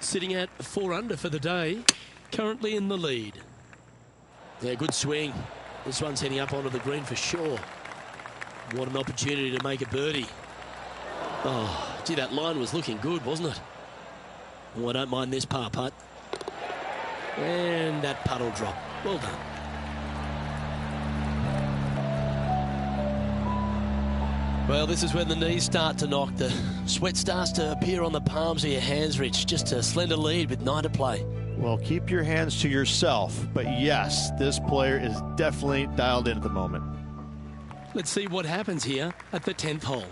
sitting at 4 under for the day, currently in the lead. Yeah, good swing. This one's heading up onto the green for sure. What an opportunity to make a birdie. Oh, gee, that line was looking good, wasn't it? Oh, I don't mind this par putt. And that putt will drop. Well done. Well, this is when the knees start to knock. The sweat starts to appear on the palms of your hands, Rich. Just a slender lead with 9 to play. Well, keep your hands to yourself. But yes, this player is definitely dialed in at the moment. Let's see what happens here at the 10th hole.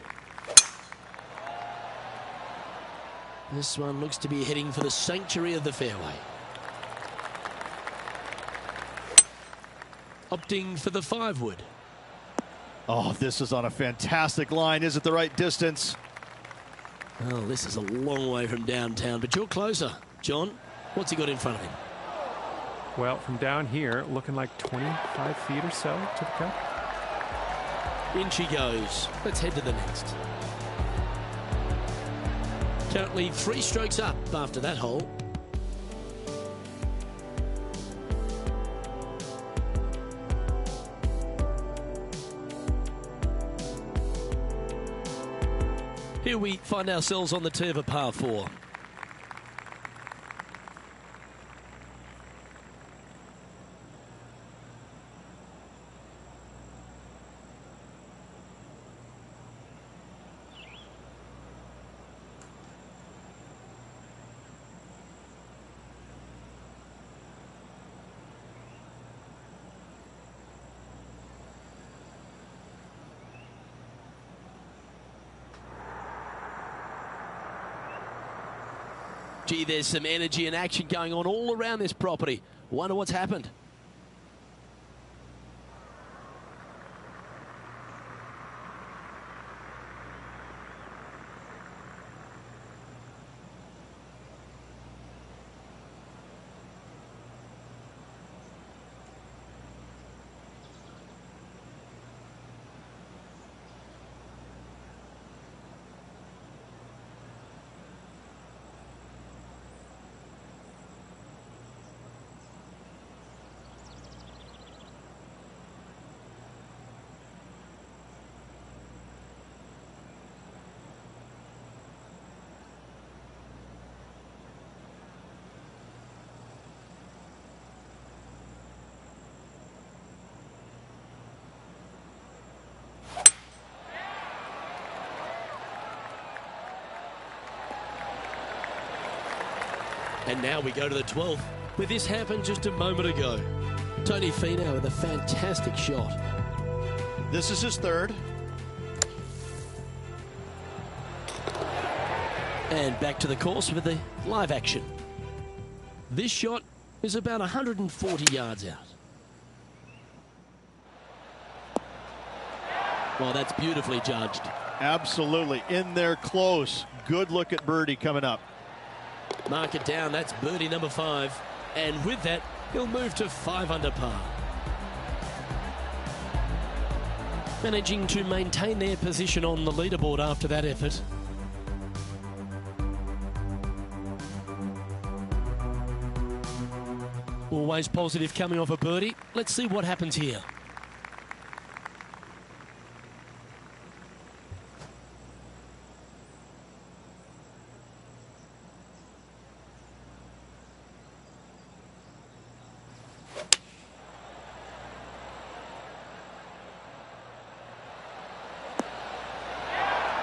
This one looks to be heading for the sanctuary of the fairway. Opting for the 5-wood. Oh, this is on a fantastic line. Is it the right distance? Oh, this is a long way from downtown, but you're closer. John, what's he got in front of him? Well, from down here, looking like 25 feet or so to the cup. In she goes. Let's head to the next. Currently 3 strokes up after that hole. Here we find ourselves on the tee of a par 4. Gee, there's some energy and action going on all around this property. Wonder what's happened. And now we go to the 12th, where this happened just a moment ago. Tony Finau with a fantastic shot. This is his 3rd. And back to the course with the live action. This shot is about 140 yards out. Well, that's beautifully judged. Absolutely. In there close. Good look at birdie coming up. Mark it down. That's birdie number 5. And with that, he'll move to 5 under par. Managing to maintain their position on the leaderboard after that effort. Always positive coming off a birdie. Let's see what happens here.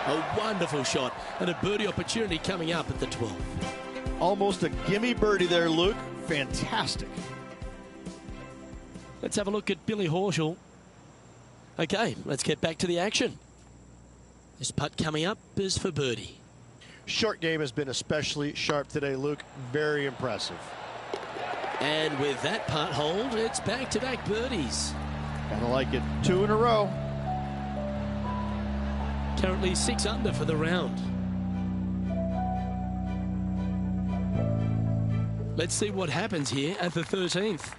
A wonderful shot and a birdie opportunity coming up at the 12th. Almost a gimme birdie there, Luke. Fantastic. Let's have a look at Billy Horschel. Okay, let's get back to the action. This putt coming up is for birdie. Short game has been especially sharp today, Luke. Very impressive. And with that putt hold, it's back-to-back birdies. Kind of like it. 2 in a row. Currently 6 under for the round. Let's see what happens here at the 13th.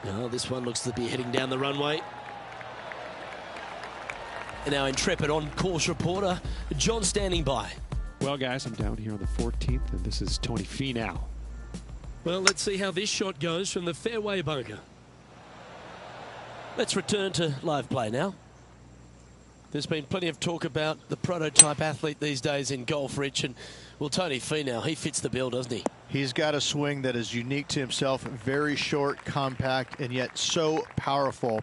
Oh, this one looks to be heading down the runway. And our intrepid on-course reporter, John, standing by. Well, guys, I'm down here on the 14th, and this is Tony Finau. Well, let's see how this shot goes from the fairway bunker. Let's return to live play now. There's been plenty of talk about the prototype athlete these days in golf, Rich, and well, Tony Finau, he fits the bill, doesn't he? He's got a swing that is unique to himself, very short, compact, and yet so powerful.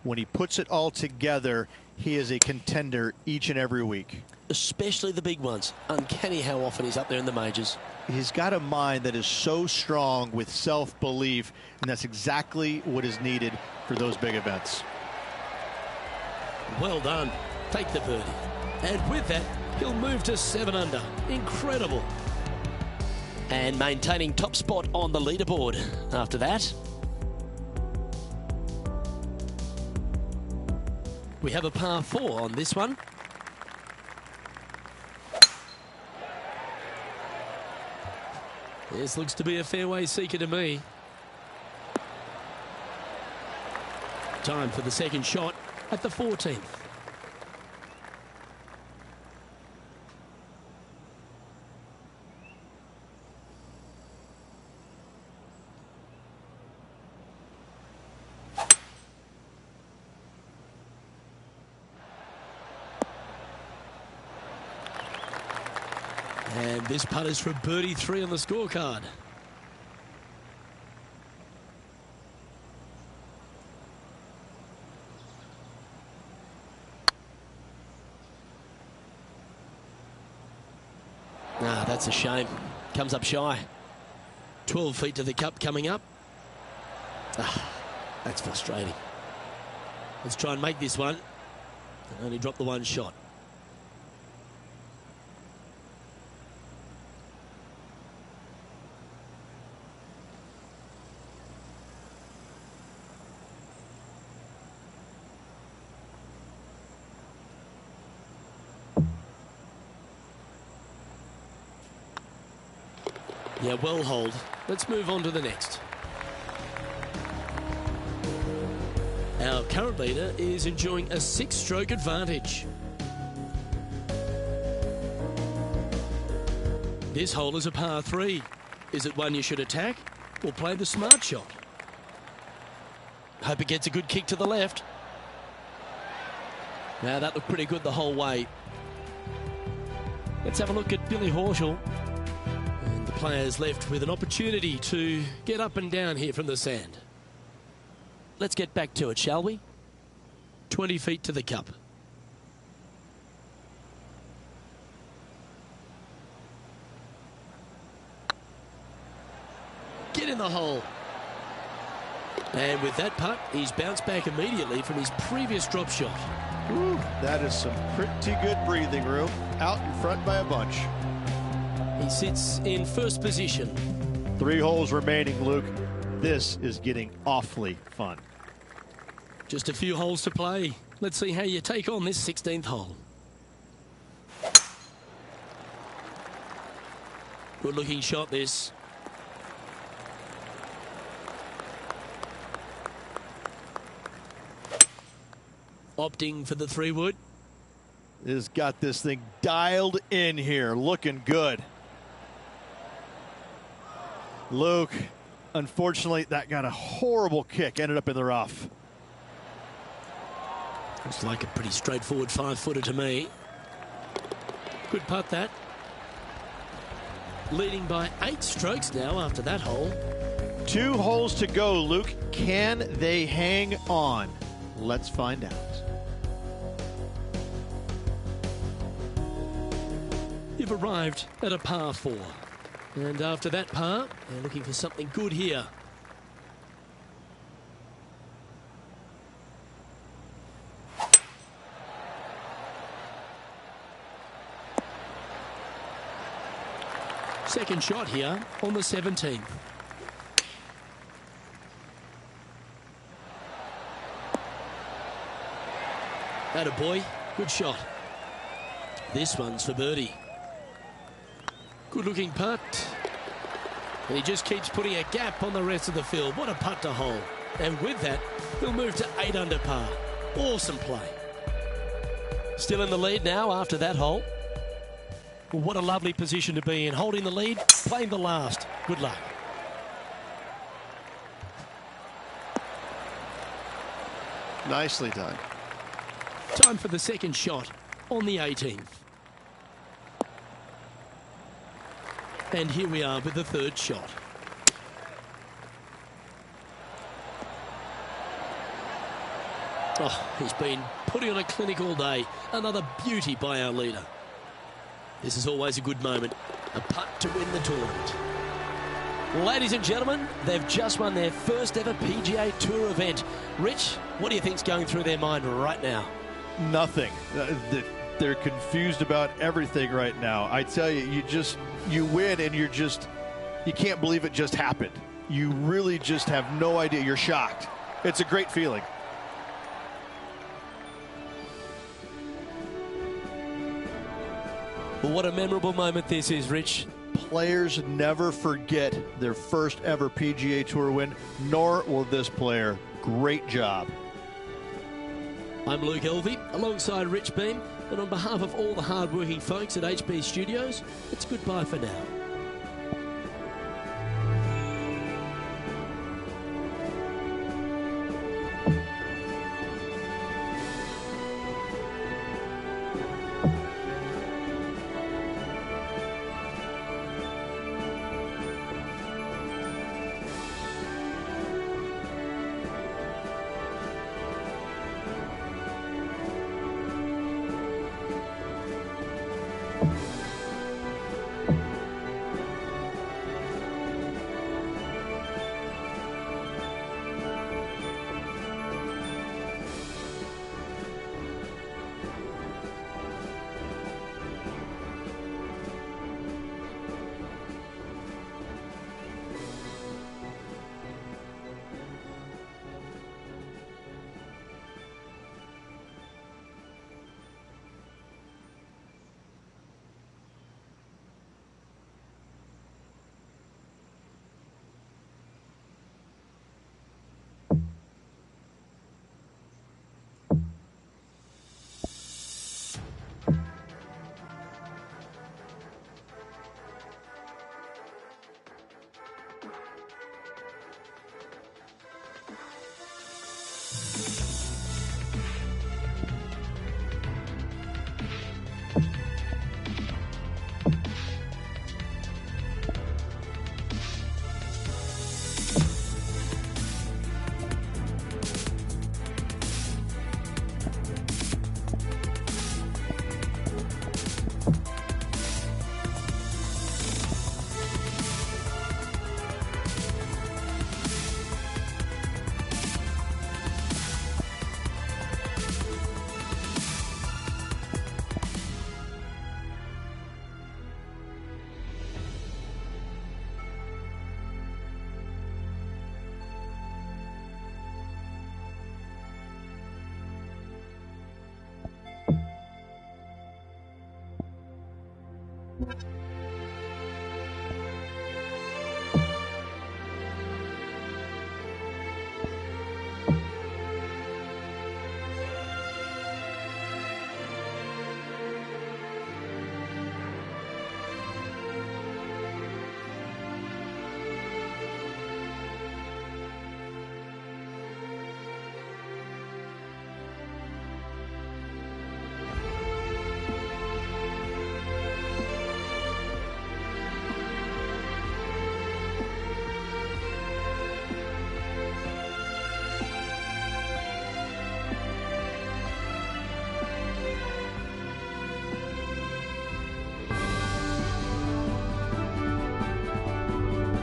When he puts it all together, he is a contender each and every week. Especially the big ones. Uncanny how often he's up there in the majors. He's got a mind that is so strong with self-belief, and that's exactly what is needed for those big events. Well done. Take the birdie. And with that, he'll move to 7 under. Incredible. And maintaining top spot on the leaderboard after that. We have a par 4 on this one. This looks to be a fairway seeker to me. Time for the second shot at the 14th. And this putt is for birdie 3 on the scorecard. Ah, that's a shame. Comes up shy. 12 feet to the cup coming up. Ah, that's frustrating. Let's try and make this one. Only drop the one shot. Yeah, well hold. Let's move on to the next. Our current leader is enjoying a 6-stroke advantage. This hole is a par 3. Is it one you should attack or play the smart shot? Hope it gets a good kick to the left. Now that looked pretty good the whole way. Let's have a look at Billy Horschel. Players left with an opportunity to get up and down here from the sand. Let's get back to it, shall we? 20 feet to the cup. Get in the hole. And with that putt, he's bounced back immediately from his previous drop shot. Ooh, that is some pretty good breathing room. Out in front by a bunch. He sits in first position. 3 holes remaining, Luke. This is getting awfully fun. Just a few holes to play. Let's see how you take on this 16th hole. Good looking shot this. Opting for the 3-wood. Has got this thing dialed in here. Looking good. Luke, unfortunately, that got a horrible kick. Ended up in the rough. Looks like a pretty straightforward 5-footer to me. Good putt, that. Leading by 8 strokes now after that hole. 2 holes to go, Luke. Can they hang on? Let's find out. You've arrived at a par 4. And after that par, they're looking for something good here. Second shot here on the 17th. Attaboy, good shot. This one's for birdie. Good looking putt. And he just keeps putting a gap on the rest of the field. What a putt to hole. And with that, he'll move to 8 under par. Awesome play. Still in the lead now after that hole. Well, what a lovely position to be in. Holding the lead, playing the last. Good luck. Nicely done. Time for the second shot on the 18th. And here we are with the third shot. Oh, he's been putting on a clinic all day. Another beauty by our leader. This is always a good moment. A putt to win the tournament. Ladies and gentlemen, they've just won their first ever PGA Tour event. Rich, what do you think's going through their mind right now? Nothing. They're confused about everything right now. I tell you, you win and you can't believe it just happened. You really just have no idea. You're shocked. It's a great feeling. Well, what a memorable moment this is, Rich. Players never forget their first ever PGA Tour win, nor will this player. Great job. I'm Luke Elvey, alongside Rich Beam, and on behalf of all the hard-working folks at HB Studios, it's goodbye for now.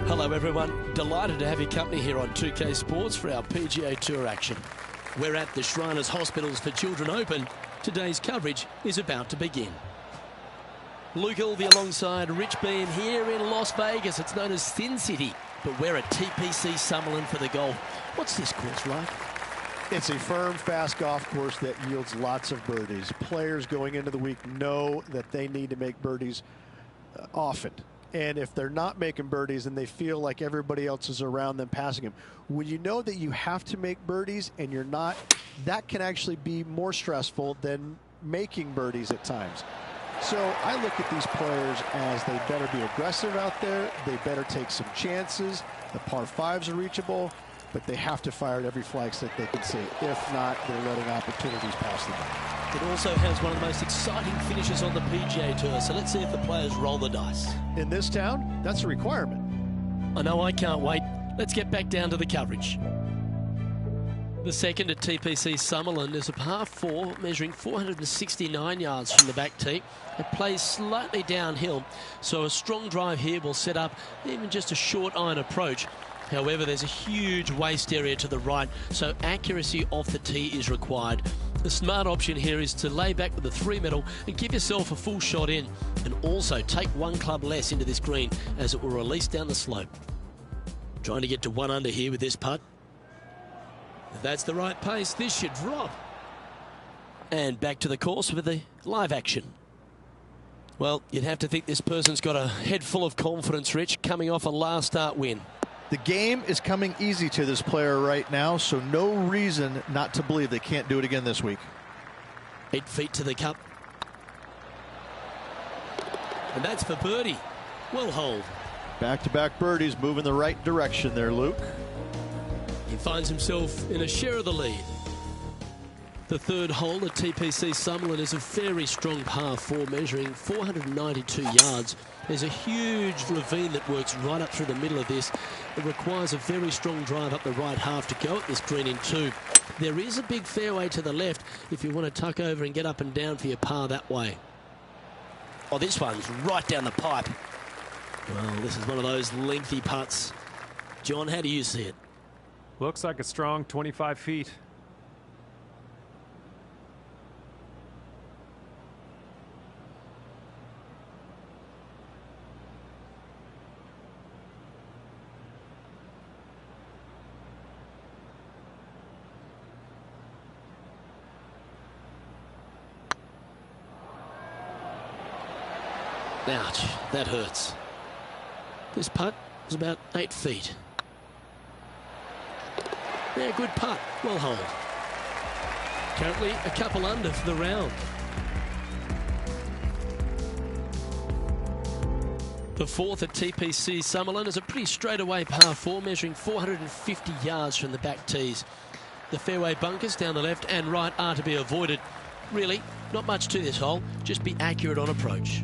Hello everyone, delighted to have your company here on 2K Sports for our PGA Tour action. We're at the Shriners Hospitals for Children Open. Today's coverage is about to begin. Luke Elvey alongside Rich Beam here in Las Vegas. It's known as Sin City, but we're at TPC Summerlin for the golf. What's this course like? It's a firm, fast golf course that yields lots of birdies. Players going into the week know that they need to make birdies often. And if they're not making birdies, then they feel like everybody else is around them passing them. When you know that you have to make birdies and you're not, that can actually be more stressful than making birdies at times. So I look at these players as they better be aggressive out there. They better take some chances. The par fives are reachable, but they have to fire at every flag stick they can see. If not, they're letting opportunities pass them by. It also has one of the most exciting finishes on the PGA Tour, so let's see if the players roll the dice. In this town, that's a requirement. I know, I can't wait. Let's get back down to the coverage. The second at TPC Summerlin is a par 4 measuring 469 yards from the back tee. It plays slightly downhill, so a strong drive here will set up even just a short iron approach. However, there's a huge waste area to the right, so accuracy off the tee is required. The smart option here is to lay back with the 3-metal and give yourself a full shot in, and also take one club less into this green as it will release down the slope. Trying to get to 1 under here with this putt. If that's the right pace, this should drop. And back to the course with the live action. Well, you'd have to think this person's got a head full of confidence, Rich, coming off a last start win. The game is coming easy to this player right now, so no reason not to believe they can't do it again this week. 8 feet to the cup. And that's for birdie. Well hold. Back-to-back birdies move in the right direction there, Luke. He finds himself in a share of the lead. The third hole at TPC Summerlin is a very strong par 4 measuring 492 yards. There's a huge ravine that works right up through the middle of this. It requires a very strong drive up the right half to go at this green in 2. There is a big fairway to the left if you want to tuck over and get up and down for your par that way. Oh, this one's right down the pipe. Well, this is one of those lengthy putts. John, how do you see it? Looks like a strong 25 feet. Ouch, that hurts. This putt is about 8 feet. Yeah, good putt. Well hold. Currently a couple under for the round. The fourth at TPC Summerlin is a pretty straightaway par 4 measuring 450 yards from the back tees. The fairway bunkers down the left and right are to be avoided. Really, not much to this hole, just be accurate on approach.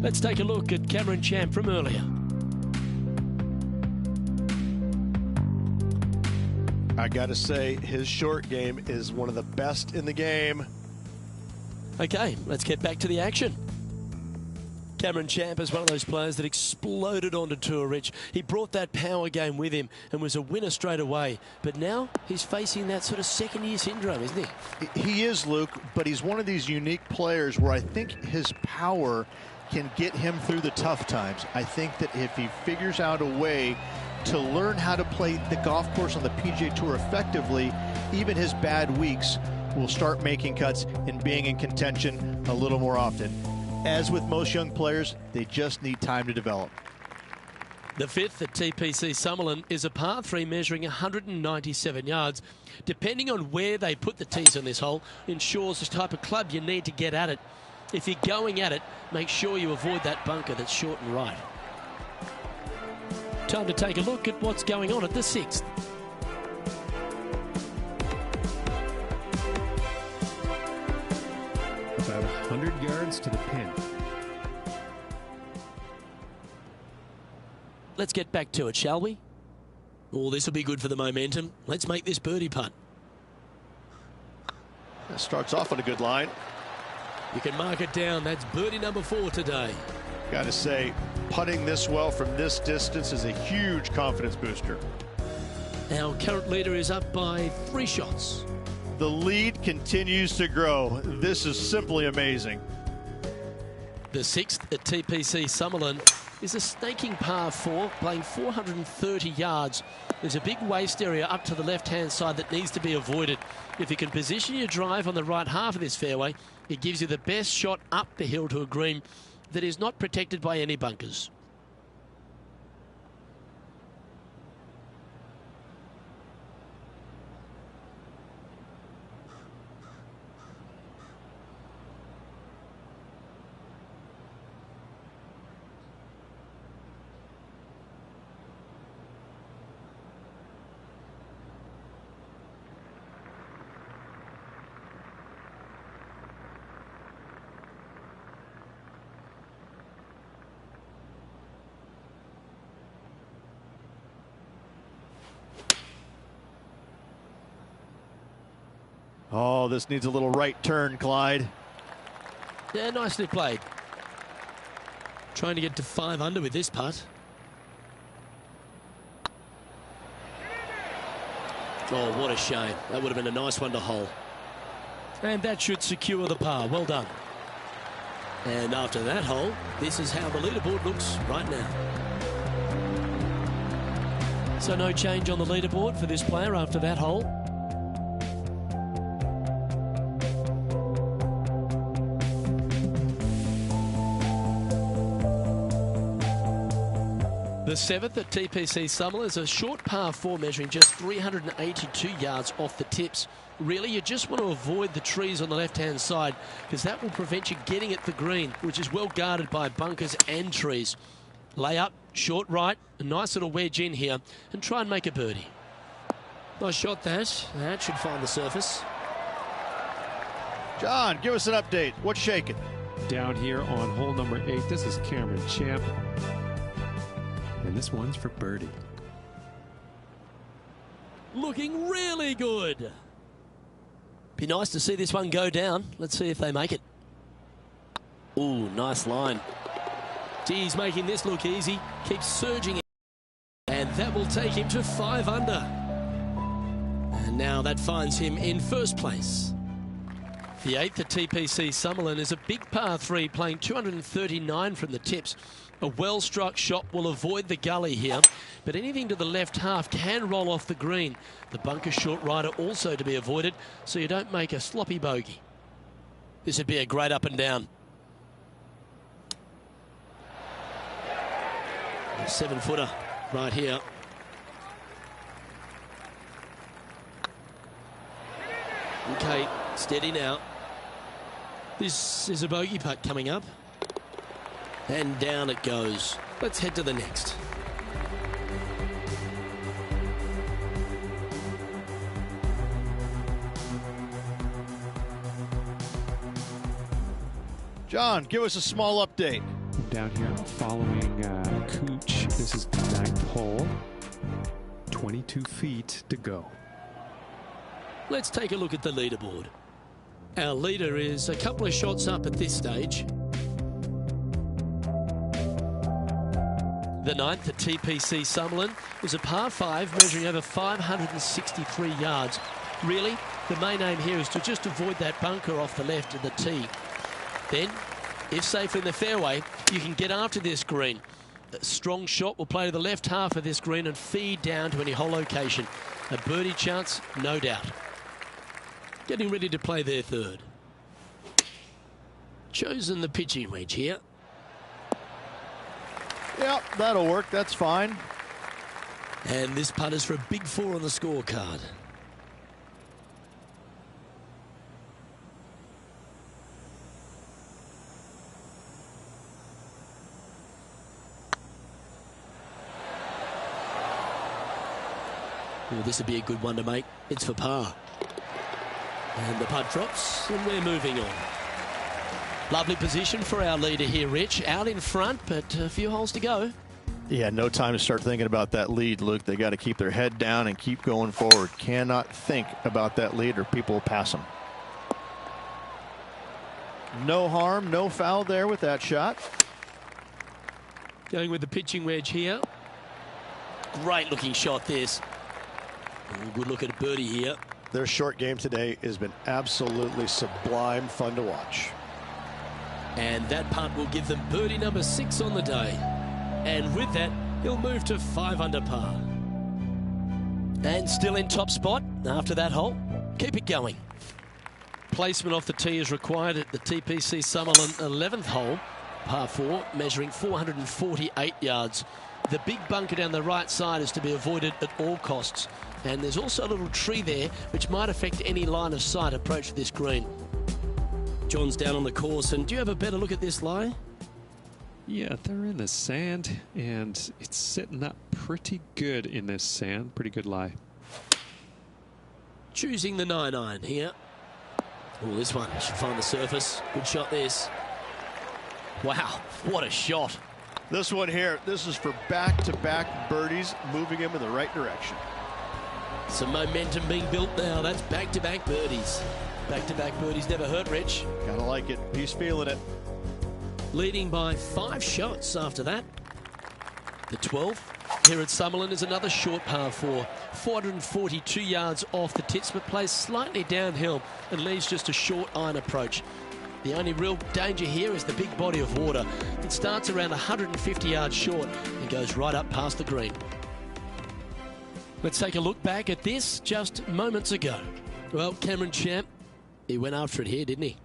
Let's take a look at Cameron Champ from earlier. I gotta say, his short game is one of the best in the game. Okay, let's get back to the action. Cameron Champ is one of those players that exploded onto tour, Rich. He brought that power game with him and was a winner straight away. But now he's facing that sort of second-year syndrome, isn't he? He is, Luke, but he's one of these unique players where I think his power can get him through the tough times. I think that if he figures out a way to learn how to play the golf course on the PGA Tour effectively, even his bad weeks will start making cuts and being in contention a little more often. As with most young players, they just need time to develop. The fifth at TPC Summerlin is a par 3 measuring 197 yards. Depending on where they put the tees on this hole ensures the type of club you need to get at it. If you're going at it, make sure you avoid that bunker that's short and right. Time to take a look at what's going on at the sixth. About 100 yards to the pin. Let's get back to it, shall we? Oh, this will be good for the momentum. Let's make this birdie putt. That starts off on a good line. You can mark it down. That's birdie number 4 today. Gotta say, putting this well from this distance is a huge confidence booster. Our current leader is up by 3 shots. The lead continues to grow. This is simply amazing. The sixth at TPC Summerlin is a snaking par 4, playing 430 yards. There's a big waste area up to the left-hand side that needs to be avoided. If you can position your drive on the right half of this fairway, it gives you the best shot up the hill to a green that is not protected by any bunkers. Oh, this needs a little right turn, Clyde. Yeah, nicely played. Trying to get to 5 under with this putt. Oh, what a shame. That would have been a nice one to hole. And that should secure the par. Well done. And after that hole, this is how the leaderboard looks right now. So no change on the leaderboard for this player after that hole. The 7th at TPC Summerlin is a short par 4 measuring just 382 yards off the tips. Really, you just want to avoid the trees on the left-hand side because that will prevent you getting at the green, which is well guarded by bunkers and trees. Lay up, short right, a nice little wedge in here, and try and make a birdie. Nice shot that. That should find the surface. John, give us an update. What's shaking? Down here on hole number 8, this is Cameron Champ. And this one's for birdie. Looking really good. Be nice to see this one go down. Let's see if they make it. Ooh, nice line. Gee, he's making this look easy. Keeps surging. And that will take him to 5 under. And now that finds him in first place. The 8th at TPC Summerlin is a big par 3 playing 239 from the tips. A well-struck shot will avoid the gully here, but anything to the left half can roll off the green. The bunker short rider also to be avoided, so you don't make a sloppy bogey. This would be a great up and down. A 7-footer right here. Okay, steady now. This is a bogey putt coming up. And down it goes. Let's head to the next. John, give us a small update. Down here following Cooch. This is the 9th hole. 22 feet to go. Let's take a look at the leaderboard. Our leader is a couple of shots up at this stage. The 9th at TPC Summerlin was a par 5 measuring over 563 yards. Really, the main aim here is to just avoid that bunker off the left of the tee. Then, if safe in the fairway, you can get after this green. A strong shot will play to the left half of this green and feed down to any hole location. A birdie chance, no doubt. Getting ready to play their 3rd. Chosen the pitching wedge here. Yep, that'll work. That's fine. And this putt is for a big 4 on the scorecard. Well, this would be a good one to make. It's for par. And the putt drops, and we're moving on. Lovely position for our leader here, Rich. Out in front, but a few holes to go. Yeah, no time to start thinking about that lead, Luke. They got to keep their head down and keep going forward. Cannot think about that lead or people will pass them. No harm, no foul there with that shot. Going with the pitching wedge here. Great looking shot this. Good look at a birdie here. Their short game today has been absolutely sublime fun to watch. And that putt will give them birdie number 6 on the day. And with that, he'll move to 5 under par. And still in top spot after that hole. Keep it going. Placement off the tee is required at the TPC Summerlin 11th hole. Par 4, measuring 448 yards. The big bunker down the right side is to be avoided at all costs. And there's also a little tree there which might affect any line of sight approach to this green. John's down on the course, and do you have a better look at this lie? Yeah, they're in the sand, and it's sitting up pretty good in this sand. Pretty good lie. Choosing the 9-iron here. Oh, this one should find the surface. Good shot this. Wow, what a shot. This one here, this is for back-to-back birdies, moving him in the right direction. Some momentum being built now. That's back-to-back birdies. Back-to-back birdies never hurt, Rich. Gotta like it. He's feeling it. Leading by 5 shots after that. The 12th here at Summerlin is another short par 4. 442 yards off the tips, but plays slightly downhill and leaves just a short iron approach. The only real danger here is the big body of water. It starts around 150 yards short and goes right up past the green. Let's take a look back at this just moments ago. Well, Cameron Champ, he went after it here, didn't he?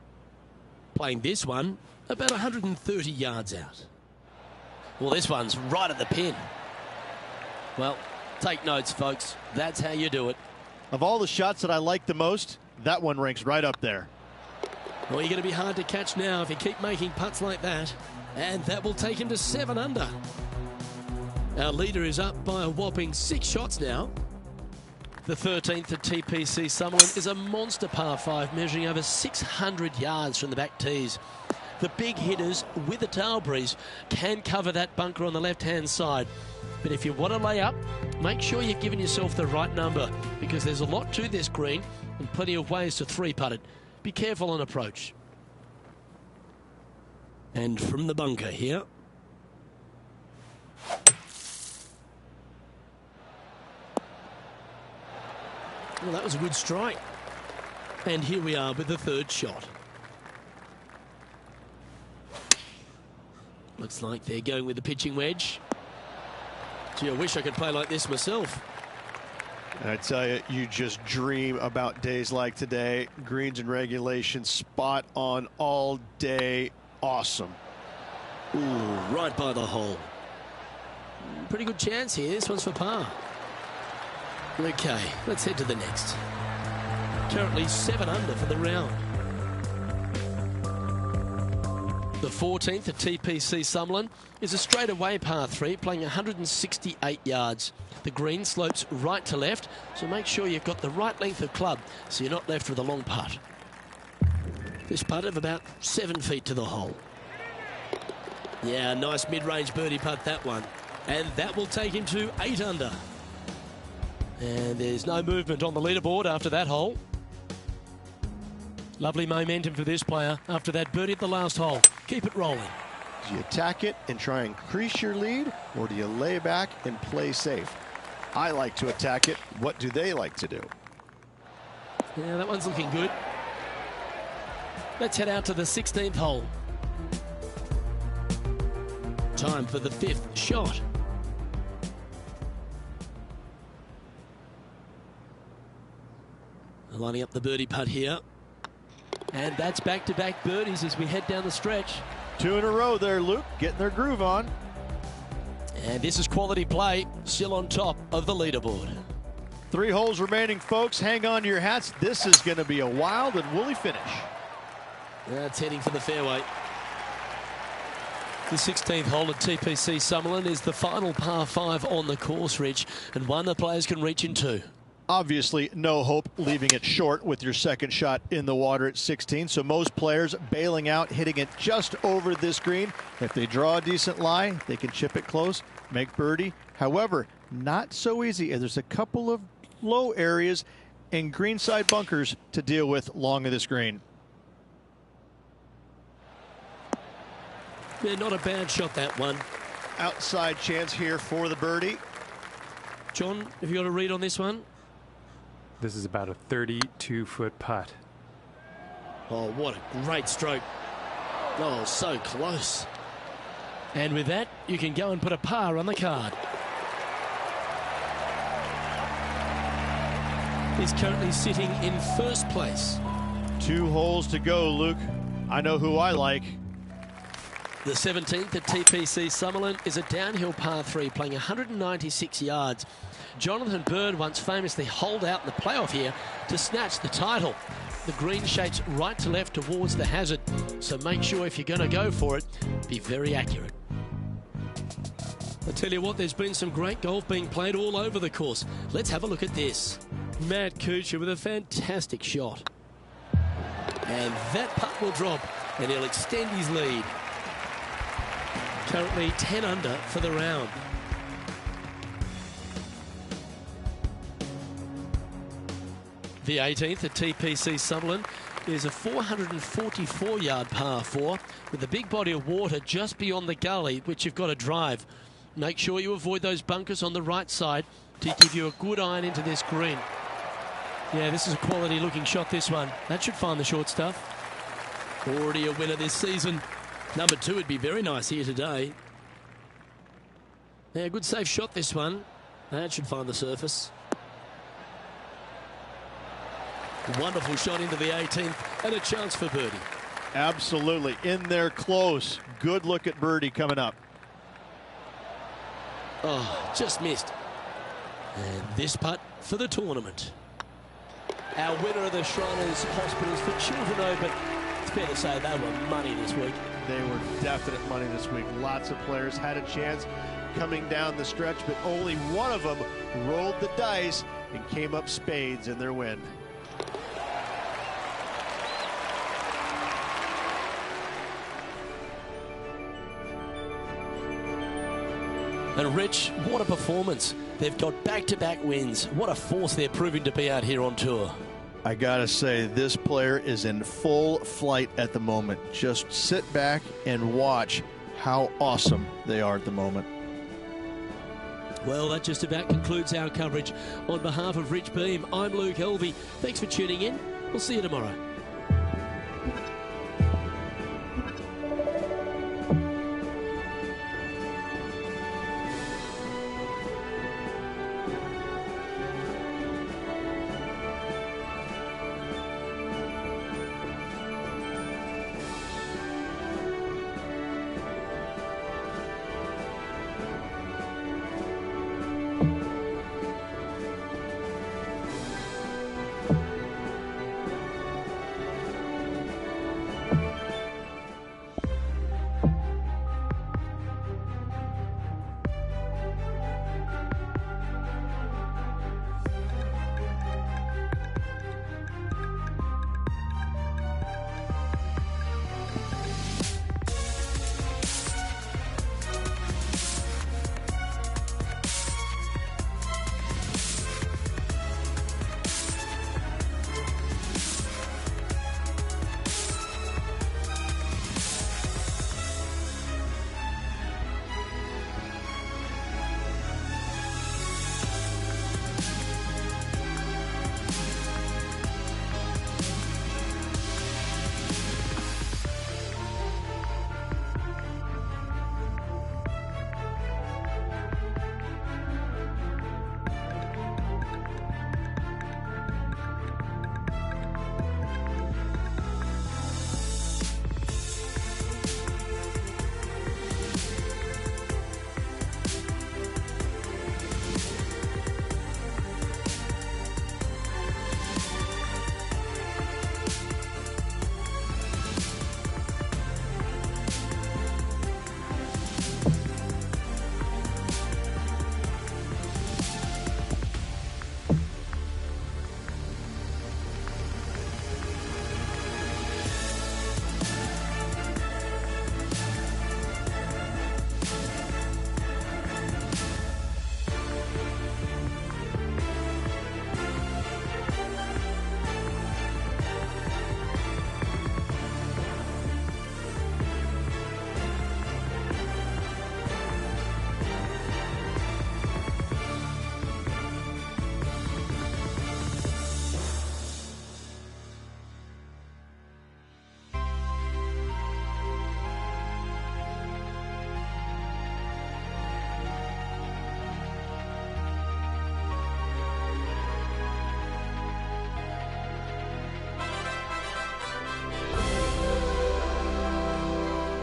Playing this one about 130 yards out. Well, this one's right at the pin. Well, take notes, folks. That's how you do it. Of all the shots that I like the most, that one ranks right up there. Well, you're going to be hard to catch now if you keep making putts like that. And that will take him to 7 under. Our leader is up by a whopping 6 shots now. The 13th at TPC Summerlin is a monster par 5 measuring over 600 yards from the back tees. The big hitters with a tail breeze can cover that bunker on the left-hand side. But if you want to lay up, make sure you've given yourself the right number, because there's a lot to this green and plenty of ways to 3-putt it. Be careful on approach. And from the bunker here. Well, that was a good strike. And here we are with the 3rd shot. Looks like they're going with the pitching wedge. Gee, I wish I could play like this myself. And I tell you, you just dream about days like today. Greens and regulation, spot on all day. Awesome. Ooh, right by the hole. Pretty good chance here. This one's for par. Okay, let's head to the next. Currently 7 under for the round. The 14th at TPC Summerlin is a straightaway par 3 playing 168 yards. The green slopes right to left, so make sure you've got the right length of club so you're not left with a long putt. This putt of about 7 feet to the hole. Yeah, nice mid-range birdie putt, that one. And that will take him to 8 under. And there's no movement on the leaderboard after that hole. Lovely momentum for this player after that birdie at the last hole. Keep it rolling. Do you attack it and try and increase your lead, or do you lay back and play safe? I like to attack it. What do they like to do? Yeah, that one's looking good. Let's head out to the 16th hole. Time for the 5th shot. Lining up the birdie putt here. And that's back-to-back birdies as we head down the stretch. 2 in a row there, Luke, getting their groove on. And this is quality play, still on top of the leaderboard. 3 holes remaining, folks. Hang on to your hats. This is going to be a wild and woolly finish. That's heading for the fairway. The 16th hole at TPC Summerlin is the final par 5 on the course, Rich, and one the players can reach in 2. Obviously, no hope leaving it short with your second shot in the water at 16. So most players bailing out, hitting it just over this green. If they draw a decent lie, they can chip it close, make birdie. However, not so easy. There's a couple of low areas and greenside bunkers to deal with long of this green. Yeah, not a bad shot, that one. Outside chance here for the birdie. John, have you got a read on this one? This is about a 32-foot putt. Oh, what a great stroke. Oh, so close. And with that, you can go and put a par on the card. He's currently sitting in 1st place. 2 holes to go, Luke. I know who I like. The 17th at TPC Summerlin is a downhill par 3 playing 196 yards. Jonathan Bird once famously holed out in the playoff here to snatch the title. The green shapes right to left towards the hazard, so make sure if you're going to go for it, be very accurate. I tell you what, there's been some great golf being played all over the course. Let's have a look at this. Matt Kuchar with a fantastic shot. And that putt will drop, and he'll extend his lead. Currently 10 under for the round. The 18th at TPC Sutherland is a 444-yard par 4 with a big body of water just beyond the gully, which you've got to drive. Make sure you avoid those bunkers on the right side to give you a good iron into this green. Yeah, this is a quality-looking shot, this one. That should find the short stuff. Already a winner this season. Number 2 would be very nice here today. Yeah, good safe shot, this one. That should find the surface. Wonderful shot into the 18th and a chance for birdie. Absolutely. In there close. Good look at birdie coming up. Oh, just missed. And this putt for the tournament. Our winner of the Shriners Hospitals for Children Open. It's fair to say they were money this week. They were definite money this week. Lots of players had a chance coming down the stretch, but only one of them rolled the dice and came up spades in their win. And Rich, what a performance. They've got back-to-back wins. What a force they're proving to be out here on tour. I gotta say, this player is in full flight at the moment. Just sit back and watch how awesome they are at the moment. Well, that just about concludes our coverage. On behalf of Rich Beam, I'm Luke Helvey. Thanks for tuning in. We'll see you tomorrow.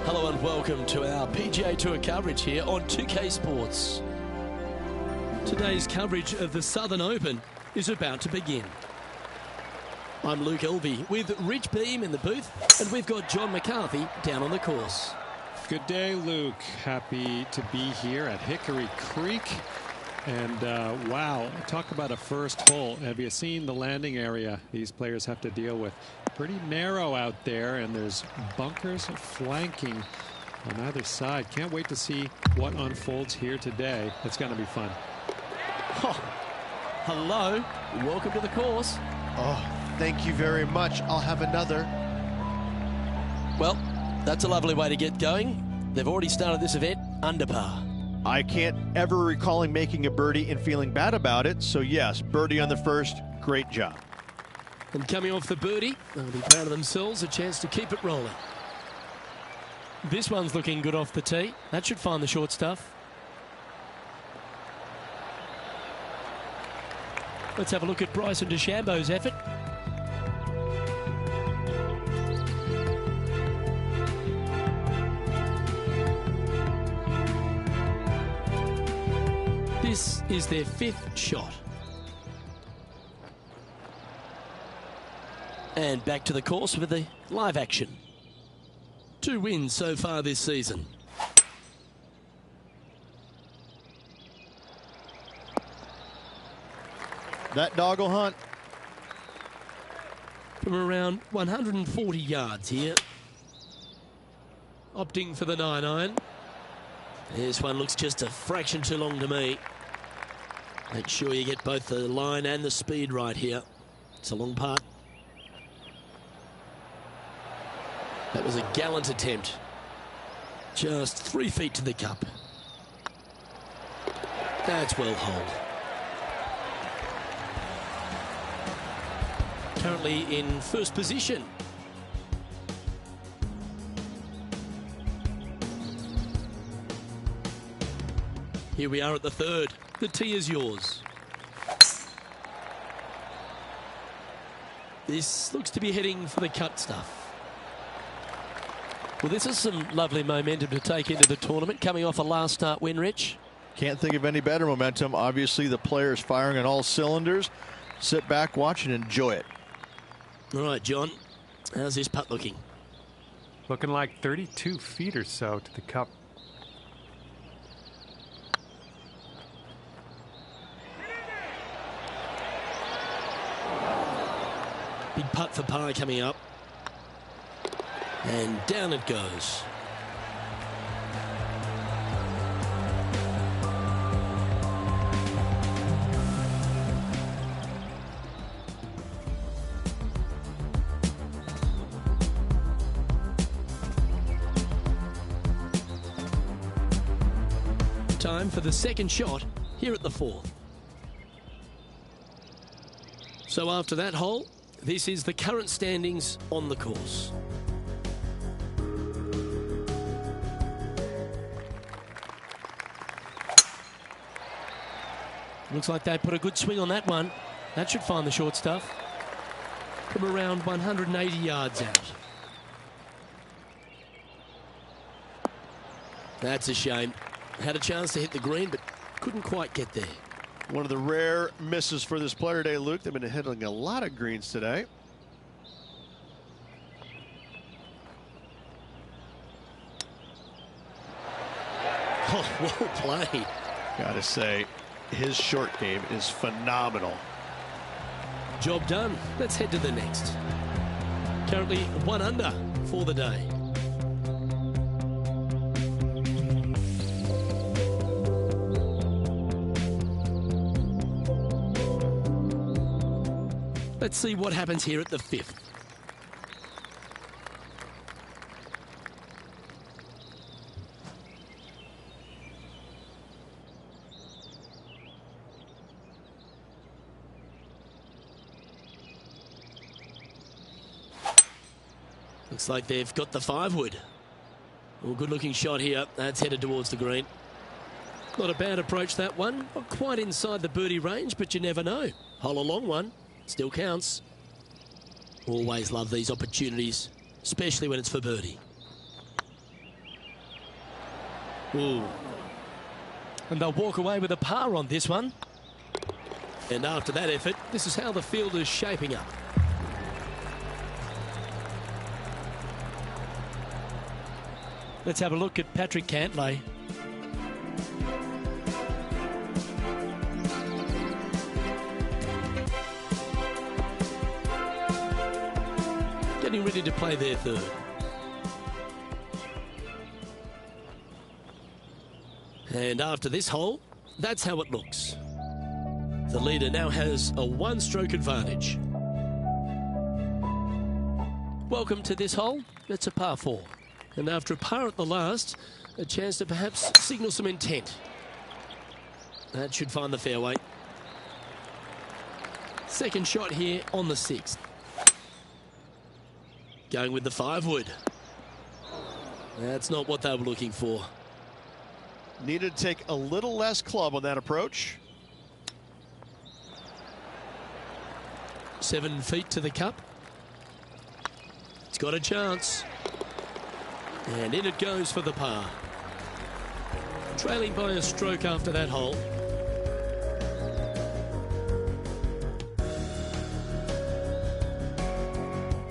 Hello and welcome to our PGA Tour coverage here on 2K Sports. Today's coverage of the Southern Open is about to begin. I'm Luke Elvey with Rich Beam in the booth, and we've got John McCarthy down on the course. Good day, Luke. Happy to be here at Hickory Creek. And wow, talk about a first hole. Have you seen the landing area these players have to deal with? Pretty narrow out there, and there's bunkers flanking on either side. Can't wait to see what unfolds here today. It's going to be fun. Oh, hello, welcome to the course. Oh, thank you very much. I'll have another. Well, that's a lovely way to get going. They've already started this event under par. I can't ever recall him making a birdie and feeling bad about it. So yes, birdie on the first. Great job. And coming off the birdie, they'll be proud of themselves, a chance to keep it rolling. This one's looking good off the tee. That should find the short stuff. Let's have a look at Bryson DeChambeau's effort. This is their 5th shot. And back to the course with the live action. 2 wins so far this season. That dog will hunt. From around 140 yards here. Opting for the 9-iron. This one looks just a fraction too long to me. Make sure you get both the line and the speed right here. It's a long putt. That was a gallant attempt. Just 3 feet to the cup. That's well holed. Currently in first position. Here we are at the 3rd. The tee is yours. This looks to be heading for the cut stuff. Well, this is some lovely momentum to take into the tournament, coming off a last start win, Rich. Can't think of any better momentum. Obviously, the players firing on all cylinders. Sit back, watch, and enjoy it. All right, John, how's this putt looking? Looking like 32 feet or so to the cup. Big putt for par coming up. And down it goes. Time for the 2nd shot here at the 4th. So after that hole, this is the current standings on the course. Looks like they put a good swing on that one. That should find the short stuff. From around 180 yards out. That's a shame. Had a chance to hit the green, but couldn't quite get there. One of the rare misses for this player today, Luke. They've been hitting a lot of greens today. Oh, well played. Gotta say, his short game is phenomenal. Job done. Let's head to the next. Currently 1 under for the day. Let's see what happens here at the 5th. Looks like they've got the 5-wood. Well, good looking shot here. That's headed towards the green. Not a bad approach, that one. Not quite inside the birdie range, but you never know. Hole a long one. Still counts. Always love these opportunities, especially when it's for birdie. Ooh. And they'll walk away with a par on this one. And after that effort, this is how the field is shaping up. Let's have a look at Patrick Cantlay. Getting ready to play their 3rd. And after this hole, that's how it looks. The leader now has a 1-stroke advantage. Welcome to this hole. It's a par 4. And after a par at the last, a chance to perhaps signal some intent. That should find the fairway. Second shot here on the 6th. Going with the 5-wood. That's not what they were looking for. Needed to take a little less club on that approach. 7 feet to the cup. It's got a chance. And in it goes for the par. Trailing by a stroke after that hole.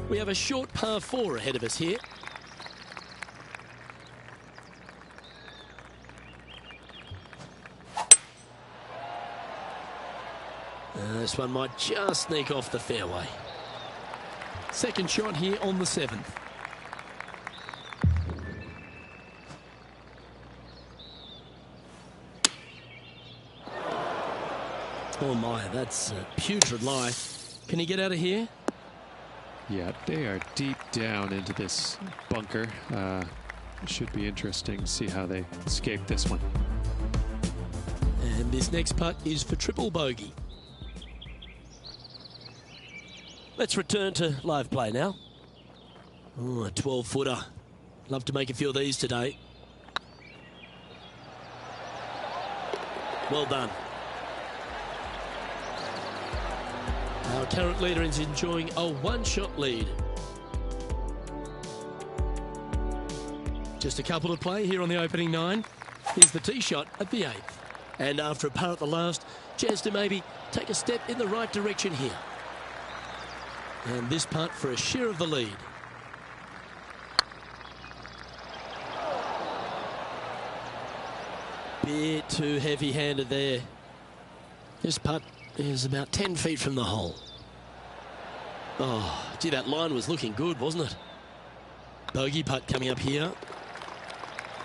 We have a short par 4 ahead of us here. This one might just sneak off the fairway. Second shot here on the 7th. Oh my, that's a putrid lie. Can he get out of here? Yeah, they are deep down into this bunker. It should be interesting to see how they escape this one. And this next putt is for triple bogey. Let's return to live play now. Oh, a 12-footer. Love to make a few of these today. Well done. Our current leader is enjoying a 1-shot lead. Just a couple to play here on the opening 9. Here's the tee shot at the 8th. And after a par at the last, chance to maybe take a step in the right direction here. And this putt for a share of the lead. Bit too heavy-handed there. This putt is about 10 feet from the hole. Oh, gee, that line was looking good, wasn't it? Bogey putt coming up here.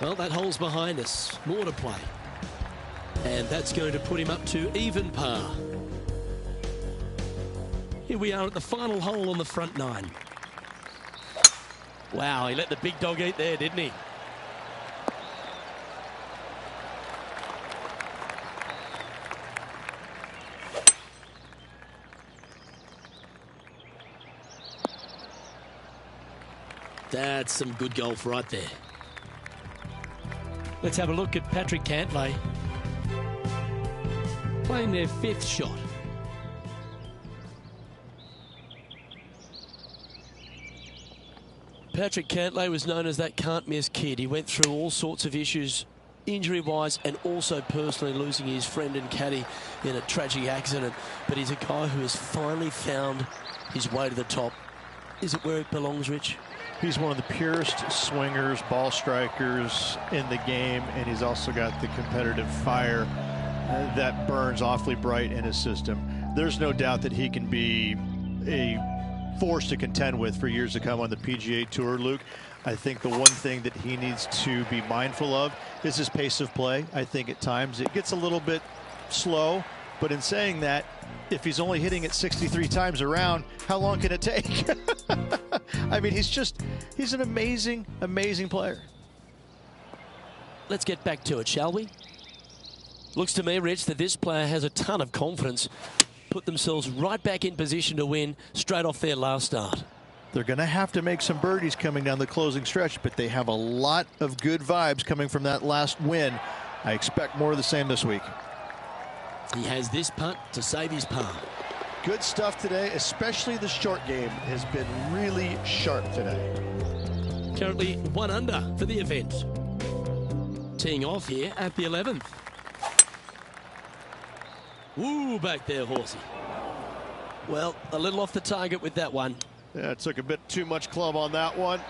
Well, that hole's behind us. More to play. And that's going to put him up to even par. Here we are at the final hole on the front 9. Wow, he let the big dog eat there, didn't he? That's some good golf right there. Let's have a look at Patrick Cantlay. Playing their 5th shot. Patrick Cantlay was known as that can't-miss kid. He went through all sorts of issues, injury-wise, and also personally losing his friend and caddy in a tragic accident. But he's a guy who has finally found his way to the top. Is it where it belongs, Rich? He's one of the purest swingers, ball strikers in the game, and he's also got the competitive fire that burns awfully bright in his system. There's no doubt that he can be a force to contend with for years to come on the PGA Tour, Luke. I think the one thing that he needs to be mindful of is his pace of play. I think at times it gets a little bit slow, but in saying that, if he's only hitting it 63 times around, how long can it take? I mean, he's an amazing, amazing player. Let's get back to it, shall we? Looks to me, Rich, that this player has a ton of confidence. Put themselves right back in position to win straight off their last start. They're going to have to make some birdies coming down the closing stretch, but they have a lot of good vibes coming from that last win. I expect more of the same this week. He has this putt to save his par. Good stuff today, especially the short game has been really sharp today. Currently 1 under for the event. Teeing off here at the 11th. Woo, back there, horsey. Well, a little off the target with that one. Yeah, it took a bit too much club on that one.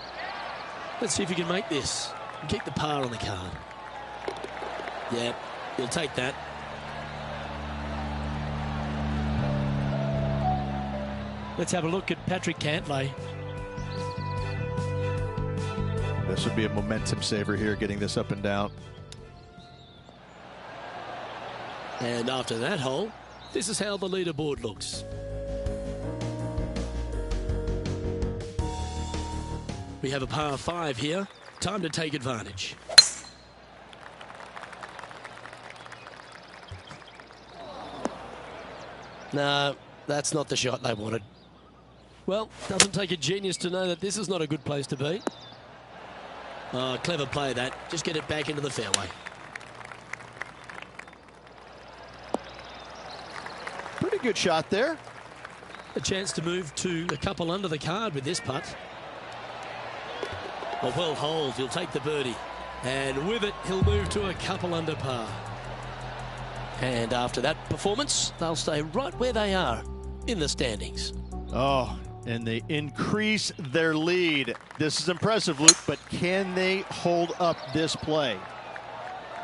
Let's see if he can make this and keep the par on the card. Yeah, he'll take that. Let's have a look at Patrick Cantlay. This would be a momentum saver here, getting this up and down. And after that hole, this is how the leaderboard looks. We have a par 5 here. Time to take advantage. No, that's not the shot they wanted. Well, doesn't take a genius to know that this is not a good place to be. Oh, clever play that. Just get it back into the fairway. Pretty good shot there. A chance to move to a couple under the card with this putt. A well hold, he'll take the birdie. And with it, he'll move to a couple under par. And after that performance, they'll stay right where they are in the standings. Oh, and they increase their lead. This is impressive, Luke, but can they hold up this play?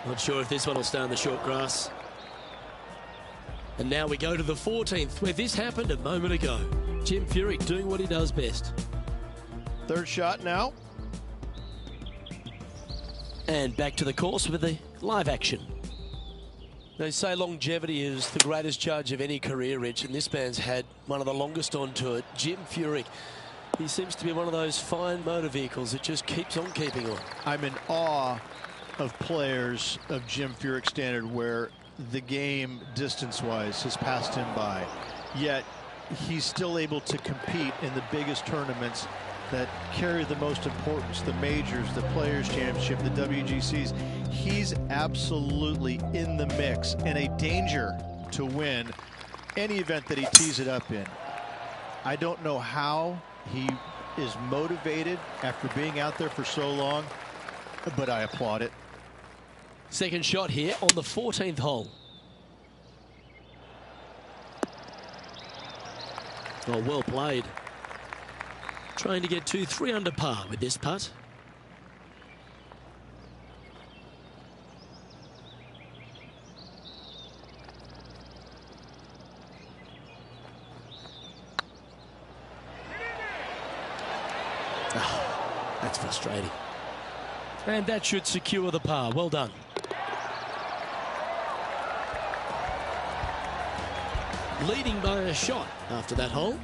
Not sure if this one will stay on the short grass. And now we go to the 14th, where this happened a moment ago. Jim Furyk doing what he does best. Third shot now. And back to the course with the live action. They say longevity is the greatest judge of any career, Rich, and this man's had one of the longest on tour. Jim Furyk, he seems to be one of those fine motor vehicles that just keeps on keeping on. I'm in awe of players of Jim Furyk's standard where the game, distance-wise, has passed him by. Yet, he's still able to compete in the biggest tournaments that carry the most importance, the majors, the Players' Championship, the WGCs. He's absolutely in the mix and a danger to win any event that he tees it up in. I don't know how he is motivated after being out there for so long, but I applaud it. Second shot here on the 14th hole. Oh, well played. Trying to get to 3 under par with this putt. Oh, that's frustrating. And that should secure the par. Well done. Leading by a shot after that hole.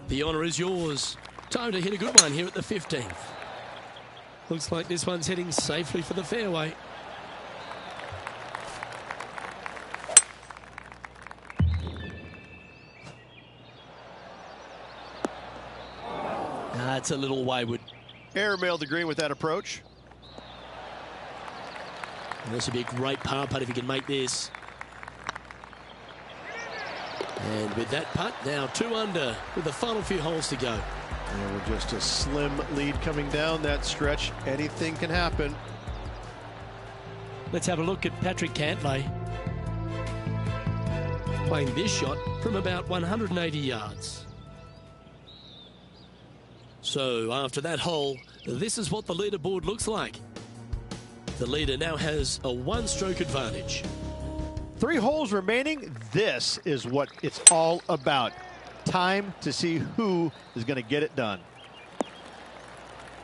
The honour is yours. Time to hit a good one here at the 15th. Looks like this one's heading safely for the fairway. That's a little wayward. Airmailed the green with that approach. And this would be a great par putt if he can make this. And with that putt, now 2 under with the final few holes to go. And we're just a slim lead coming down that stretch. Anything can happen. Let's have a look at Patrick Cantlay. Playing this shot from about 180 yards. So after that hole, this is what the leaderboard looks like. The leader now has a 1-stroke advantage. 3 holes remaining. This is what it's all about. Time to see who is going to get it done.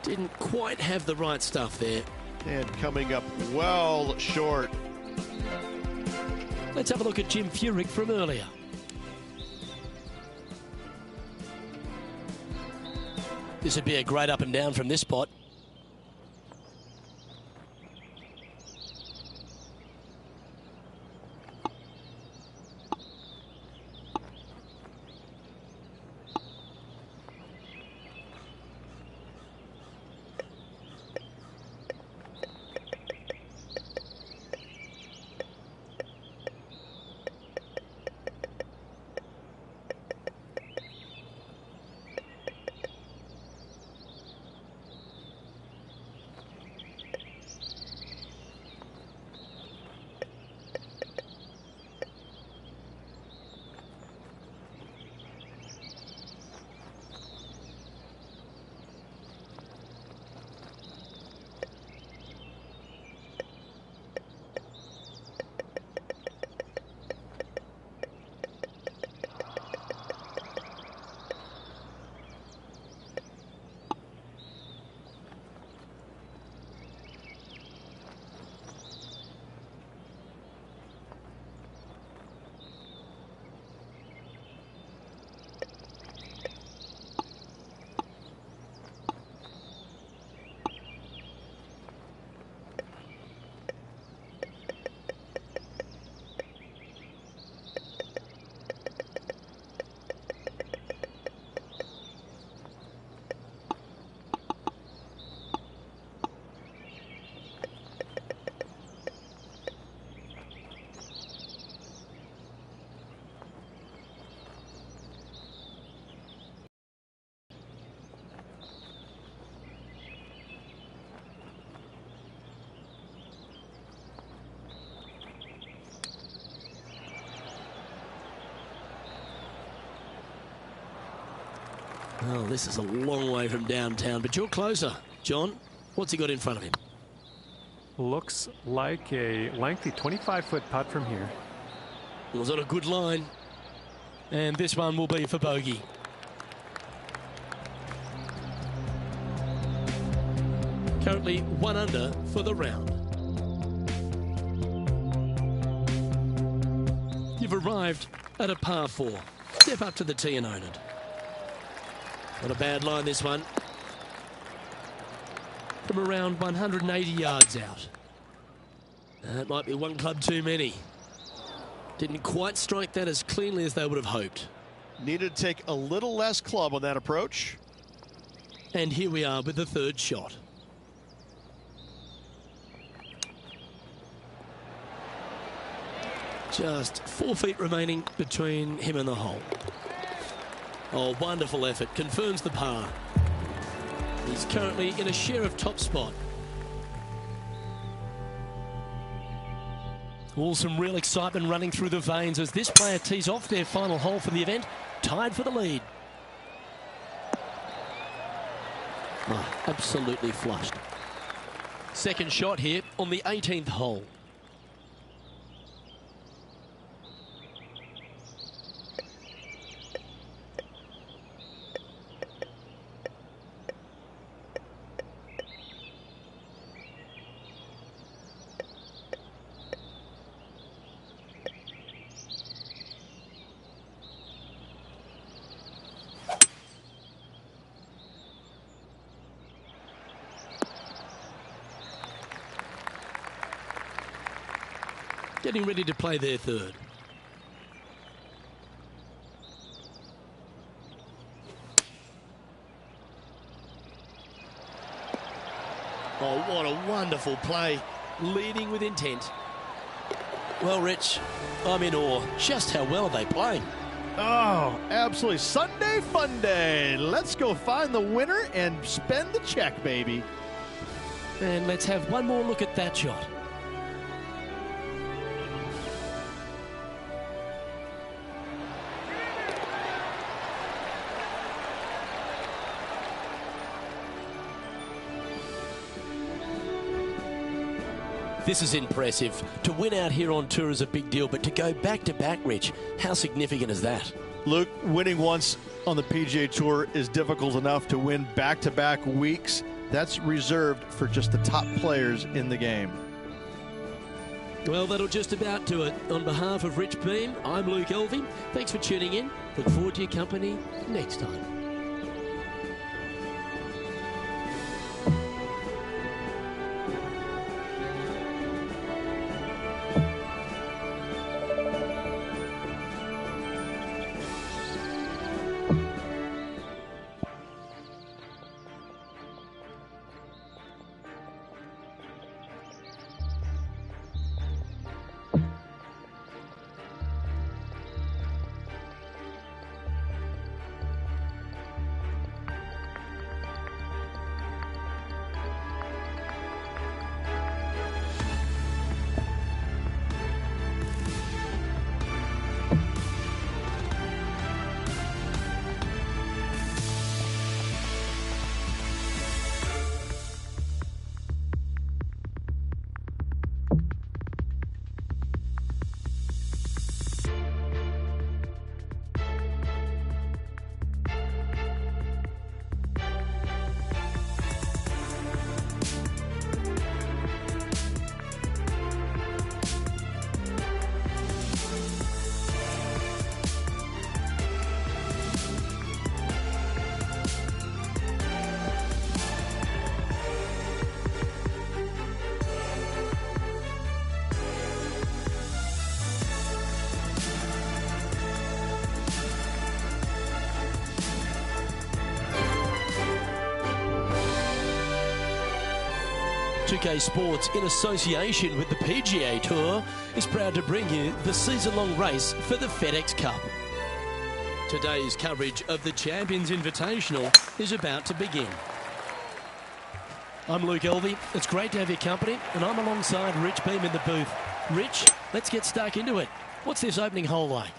Didn't quite have the right stuff there. And coming up well short. Let's have a look at Jim Furyk from earlier. This would be a great up and down from this spot. Well, this is a long way from downtown, but you're closer. John, what's he got in front of him? Looks like a lengthy 25-foot putt from here. Was on a good line. And this one will be for bogey. Currently 1 under for the round. You've arrived at a par 4. Step up to the tee and own it. Not a bad line, this one. From around 180 yards out. That might be one club too many. Didn't quite strike that as cleanly as they would have hoped. Needed to take a little less club on that approach. And here we are with the third shot. Just 4 feet remaining between him and the hole. Oh, wonderful effort. Confirms the par. He's currently in a share of top spot. All some real excitement running through the veins as this player tees off their final hole for the event, tied for the lead. Oh, absolutely flushed. Second shot here on the 18th hole. Getting ready to play their third. Oh, what a wonderful play. Leading with intent. Well, Rich, I'm in awe. Just how well are they playing? Oh, absolutely. Sunday fun day. Let's go find the winner and spend the check, baby. And let's have one more look at that shot. This is impressive. To win out here on tour is a big deal, but to go back-to-back, Rich, how significant is that? Luke, winning once on the PGA Tour is difficult enough. To win back-to-back weeks, that's reserved for just the top players in the game. Well, that'll just about do it. On behalf of Rich Beam, I'm Luke Elvey. Thanks for tuning in. Look forward to your company next time. UK Sports, in association with the PGA Tour, is proud to bring you the season-long race for the FedEx Cup. Today's coverage of the Champions Invitational is about to begin. I'm Luke Elvey. It's great to have your company, and I'm alongside Rich Beam in the booth. Rich, let's get stuck into it. What's this opening hole like?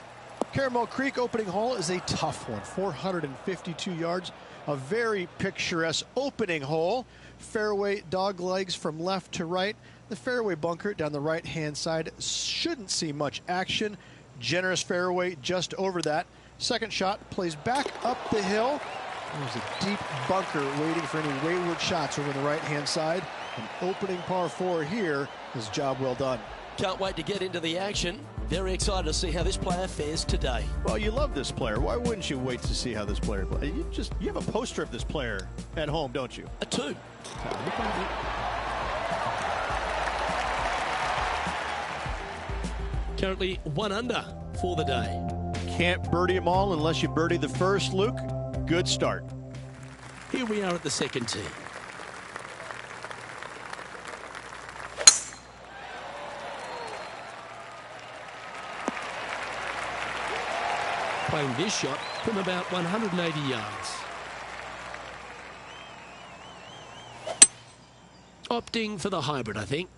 Caramel Creek opening hole is a tough one. 452 yards. A very picturesque opening hole. Fairway dog legs from left to right. The fairway bunker down the right-hand side shouldn't see much action. Generous fairway just over that. Second shot plays back up the hill. There's a deep bunker waiting for any wayward shots over the right-hand side. An opening par 4 here is job well done. Can't wait to get into the action. Very excited to see how this player fares today. Well, you love this player. Why wouldn't you wait to see how this player plays? You have a poster of this player at home, don't you? A 2. Currently 1 under for the day. Can't birdie them all unless you birdie the first, Luke. Good start. Here we are at the second tee. Playing this shot from about 180 yards. Opting for the hybrid, I think.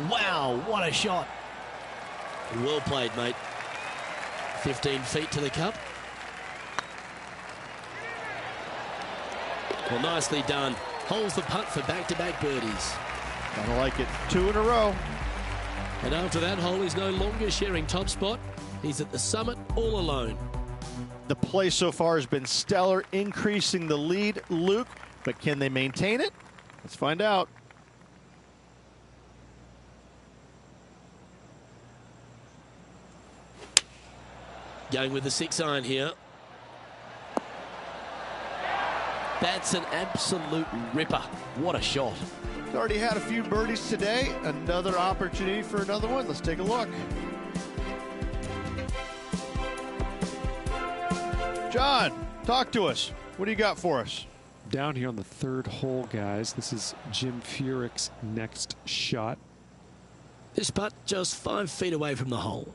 Wow, what a shot. Well played, mate. 15 feet to the cup. Well, nicely done. Holds the putt for back-to-back birdies. Kinda like it. 2 in a row. And after that hole, he's no longer sharing top spot. He's at the summit all alone. The play so far has been stellar, increasing the lead, Luke. But can they maintain it? Let's find out. Going with the 6-iron here. That's an absolute ripper. What a shot. He's already had a few birdies today. Another opportunity for another one. Let's take a look. John, talk to us. What do you got for us? Down here on the 3rd hole, guys. This is Jim Furyk's next shot. This putt just 5 feet away from the hole.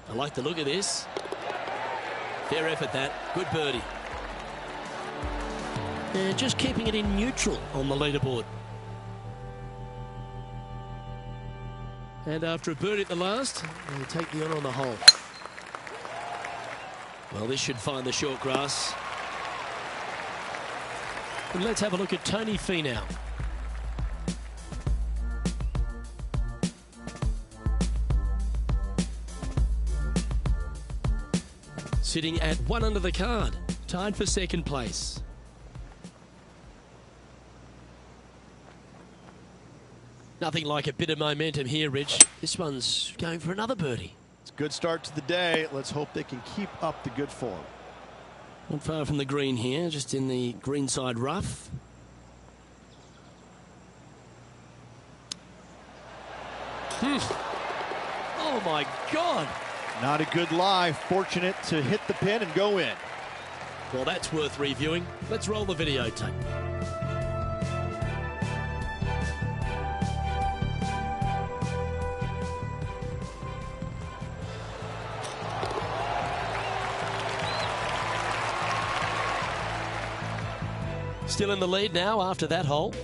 I like the look of this. Fair effort, that. Good birdie. And just keeping it in neutral on the leaderboard. And after a birdie at the last, they take the honour on the hole. Well, this should find the short grass. And let's have a look at Tony Finau. Sitting at 1 under the card, tied for 2nd place. Nothing like a bit of momentum here, Rich. This one's going for another birdie. It's a good start to the day. Let's hope they can keep up the good form. Not far from the green here, just in the greenside rough. Oh my God! Not a good lie. Fortunate to hit the pin and go in. Well, that's worth reviewing. Let's roll the videotape. Still in the lead now after that hole.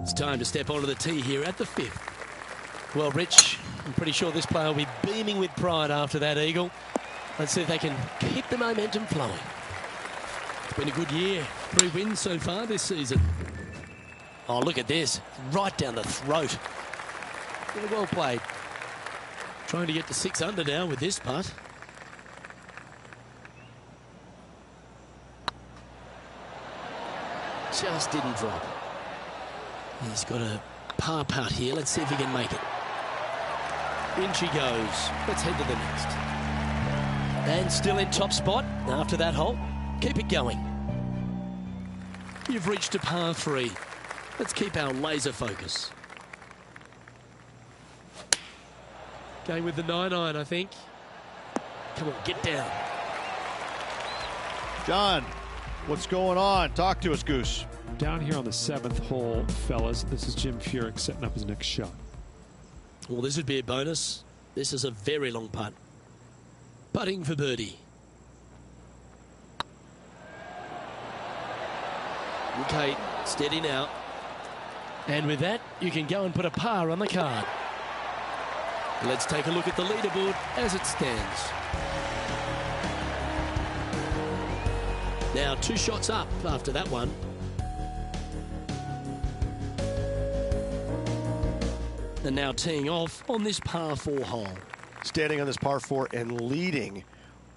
It's time to step onto the tee here at the 5th. Well, Rich, I'm pretty sure this player will be beaming with pride after that eagle. Let's see if they can keep the momentum flowing. It's been a good year. 3 wins so far this season. Oh, look at this. Right down the throat. Really well played. Trying to get to 6 under now with this putt. Just didn't drop. He's got a par putt here. Let's see if he can make it. In she goes. Let's head to the next. And still in top spot after that hole. Keep it going. You've reached a par 3. Let's keep our laser focus. Going with the 9-iron, I think. Come on, get down. John, what's going on? Talk to us, Goose. Down here on the 7th hole, fellas, this is Jim Furyk setting up his next shot. Well, this would be a bonus. This is a very long putt. Putting for birdie. Okay, steady now. And with that, you can go and put a par on the card. Let's take a look at the leaderboard as it stands. Now 2 shots up after that one. And now teeing off on this par 4 hole. Standing on this par 4 and leading.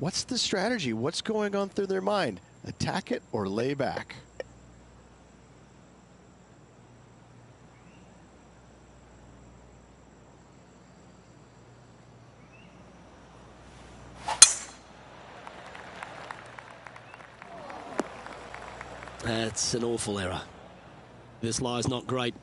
What's the strategy? What's going on through their mind? Attack it or lay back? That's an awful error. This lie's not great.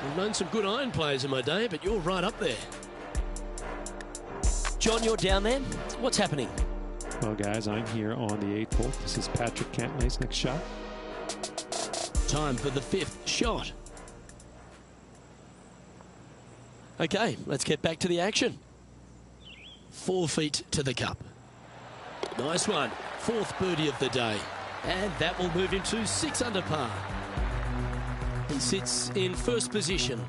I've known some good iron players in my day, but you're right up there. John, you're down there. What's happening? Well, guys, I'm here on the 8th hole. This is Patrick Cantlay's next shot. Time for the 5th shot. Okay, let's get back to the action. 4 feet to the cup. Nice one. 4th birdie of the day. And that will move him to 6 under par. He sits in 1st position.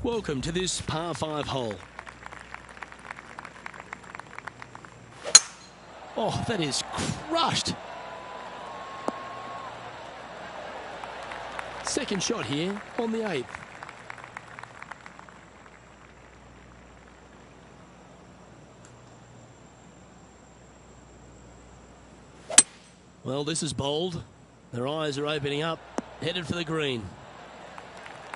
Welcome to this par 5 hole. Oh, that is crushed. 2nd shot here on the 8th. Well, this is bold. Their eyes are opening up, headed for the green.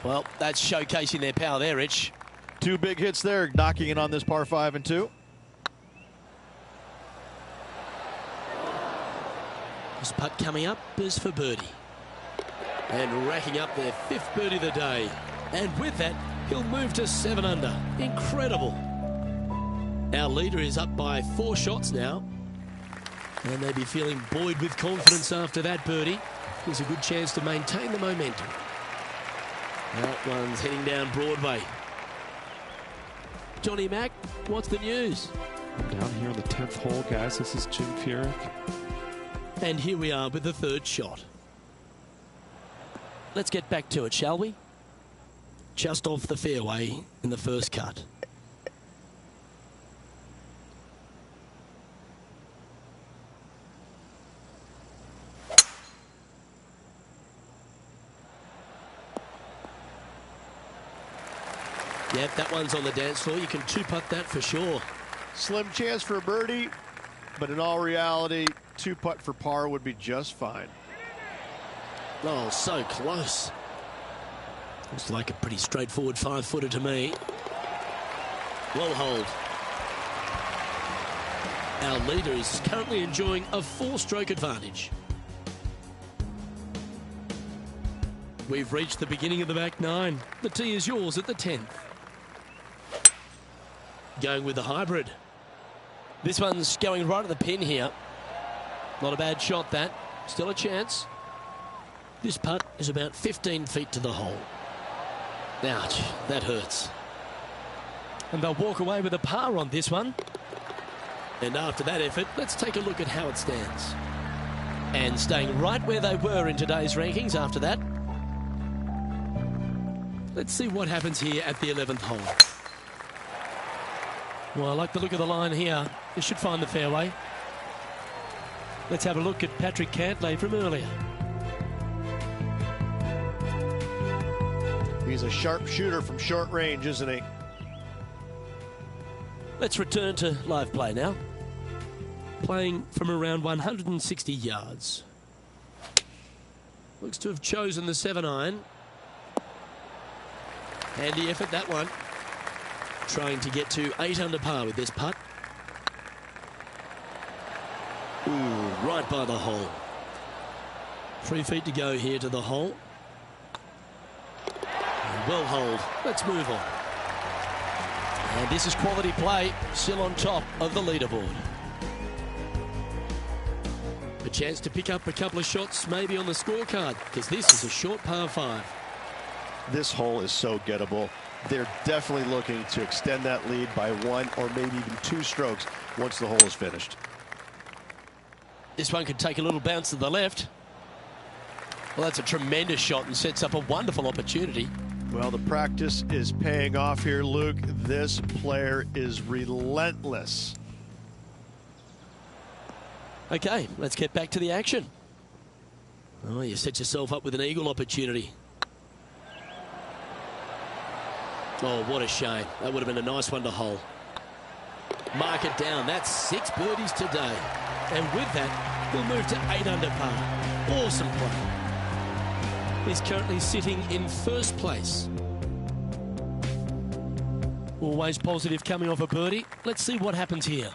Well, that's showcasing their power there, Rich. 2 big hits there, knocking it on this par 5 and 2. This putt coming up is for birdie. And racking up their 5th birdie of the day. And with that, he'll move to 7 under. Incredible. Our leader is up by 4 shots now. And they'll be feeling buoyed with confidence after that birdie. There's a good chance to maintain the momentum. That one's heading down Broadway. Johnny Mack, what's the news? I'm down here on the 10th hole, guys. This is Jim Furyk. And here we are with the 3rd shot. Let's get back to it, shall we? Just off the fairway in the 1st cut. Yep, that one's on the dance floor. You can 2-putt that for sure. Slim chance for a birdie, but in all reality, 2-putt for par would be just fine. Oh, so close. Looks like a pretty straightforward 5-footer to me. Well hold. Our leader is currently enjoying a 4-stroke advantage. We've reached the beginning of the back 9. The tee is yours at the 10th. Going with the hybrid. This one's going right at the pin here. Not a bad shot, that. Still a chance. This putt is about 15 feet to the hole. Ouch, that hurts. And they'll walk away with a par on this one. And after that effort, let's take a look at how it stands. And staying right where they were in today's rankings after that. Let's see what happens here at the 11th hole. Well, I like the look of the line here. They should find the fairway. Let's have a look at Patrick Cantlay from earlier. He's a sharp shooter from short range, isn't he? Let's return to live play now. Playing from around 160 yards. Looks to have chosen the 7-iron. Handy effort, that one. Trying to get to 8 under par with this putt. Ooh, right by the hole. 3 feet to go here to the hole. Well hold. Let's move on. And this is quality play, still on top of the leaderboard. A chance to pick up a couple of shots maybe on the scorecard, because this is a short par 5. This hole is so gettable. They're definitely looking to extend that lead by 1 or maybe even 2 strokes once the hole is finished. This one could take a little bounce to the left. Well, that's a tremendous shot and sets up a wonderful opportunity. Well, the practice is paying off here, Luke. This player is relentless. Okay, let's get back to the action. Oh, you set yourself up with an eagle opportunity. Oh, what a shame. That would have been a nice one to hole. Mark it down. That's 6 birdies today. And with that, we'll move to 8 under par. Awesome play. He's currently sitting in first place. Always positive coming off a birdie. Let's see what happens here.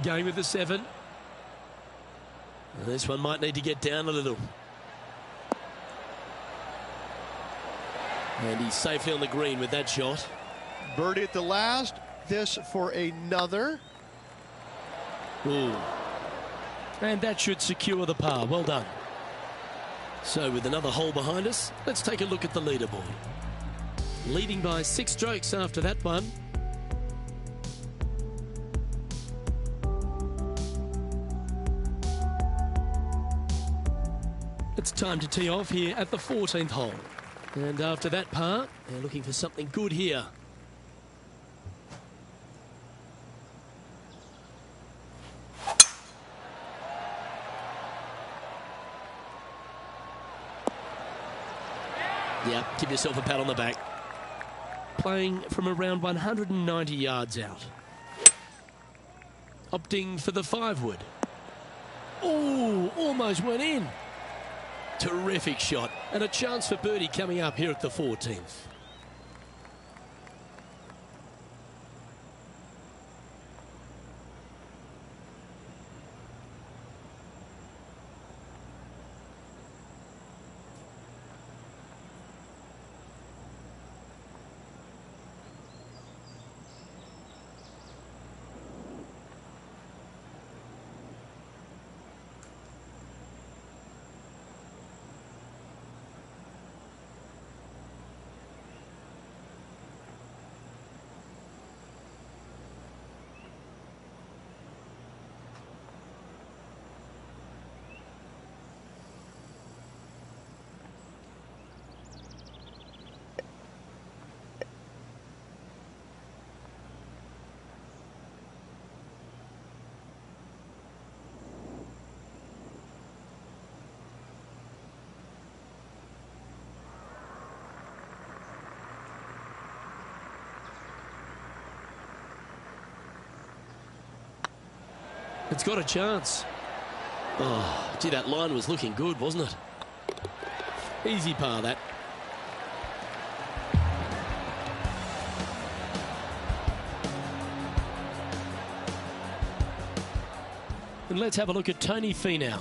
Going with the 7. This one might need to get down a little. And he's safely on the green with that shot. Birdie at the last. This for another. Ooh. And that should secure the par. Well done. So with another hole behind us, let's take a look at the leaderboard. Leading by 6 strokes after that one. It's time to tee off here at the 14th hole. And after that par, they're looking for something good here. Yeah, give yourself a pat on the back. Playing from around 190 yards out. Opting for the 5-wood. Oh, almost went in. Terrific shot, and a chance for birdie coming up here at the 14th. It's got a chance. Oh, gee, that line was looking good, wasn't it? Easy par, that. And let's have a look at Tony Finau.